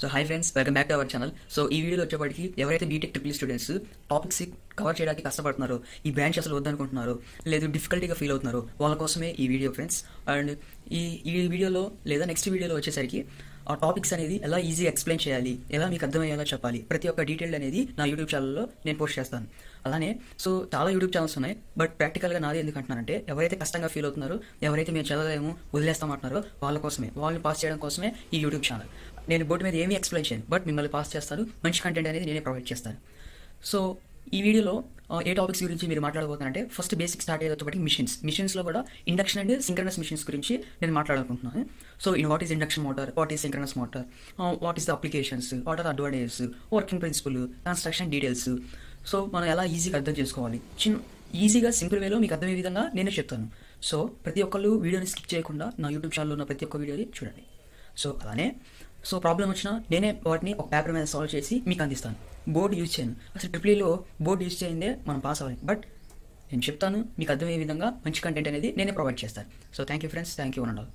So hi friends, welcome back to our channel. So ఈ వీడియోలో వచ్చేప్పటికి ఎవరైతే B Tech triple students topics cover చేయడానికి కష్టపడుతున్నారో, ఈ బ్రాంచ్ అసలు వద్దనుకుంటున్నారో, లేదు డిఫికల్టీగా ఫీల్ అవుతున్నారో వాళ్ళ కోసమే ఈ వీడియో ఫ్రెండ్స్. అండ్ ఈ వీడియోలో లేదా నెక్స్ట్ వీడియోలో వచ్చేసరికి ఆ టాపిక్స్ అనేది ఎలా ఈజీగా ఎక్స్ప్లెయిన్ చేయాలి, ఎలా మీకు అర్థమయ్యేలా చెప్పాలి, ప్రతి ఒక్క డీటెయిల్ అనేది నా యూట్యూబ్ ఛానల్లో నేను పోస్ట్ చేస్తాను. అలానే సో చాలా యూట్యూబ్ ఛానల్స్ ఉన్నాయి, బట్ ప్రాక్టికల్గా నాది ఎందుకు అంటున్నానంటే ఎవరైతే కష్టంగా ఫీల్ అవుతున్నారో, ఎవరైతే మేము చదవలేము వదిలేస్తామంటున్నారో వాళ్ళ కోసమే, వాళ్ళని పాస్ చేయడం కోసమే ఈ యూట్యూబ్ ఛానల్. నేను బోర్డు మీద ఏమీ ఎక్స్ప్లెయిన్ చేయను, బట్ మిమ్మల్ని పాస్ చేస్తాను, మంచి కంటెంట్ అనేది నేనే ప్రొవైడ్ చేస్తాను. సో ఈ వీడియోలో ఏ టాపిక్స్ గురించి మీరు మాట్లాడబోతున్నారంటే ఫస్ట్ బేసిక్ స్టార్ట్ అయ్యేది ఒకటి మిషన్స్లో కూడా ఇండక్షన్ అండ్ సింక్రనస్ మిషన్స్ గురించి నేను మాట్లాడాలనుకుంటున్నాను. So in what is induction motor, what is synchronous motor, what is the applications, what are advantages, working principle, construction details. So మనం ఎలా ఈజీగా అర్థం చేసుకోవాలి, ఈజీగా సింపుల్ వేలో మీకు అర్థమయ్యే విధంగా నేనే చెప్తాను. సో ప్రతి ఒక్కళ్ళు వీడియోని స్కిప్ చేయకుండా నా యూట్యూబ్ ఛానల్లో ఉన్న ప్రతి ఒక్క వీడియోని చూడండి. సో అలానే సో ప్రాబ్లం వచ్చినా నేనే వాటిని ఒక పేపర్ మీద సాల్వ్ చేసి మీకు అందిస్తాను. బోర్డు యూజ్ చేయను, అసలు ట్రిపుల్లో బోర్డు యూజ్ చేయందే మనం పాస్ అవ్వాలి, బట్ నేను చెప్తాను, మీకు అర్థమయ్యే విధంగా మంచి కంటెంట్ అనేది నేనే ప్రొవైడ్ చేస్తాను. So thank you friends, thank you and all.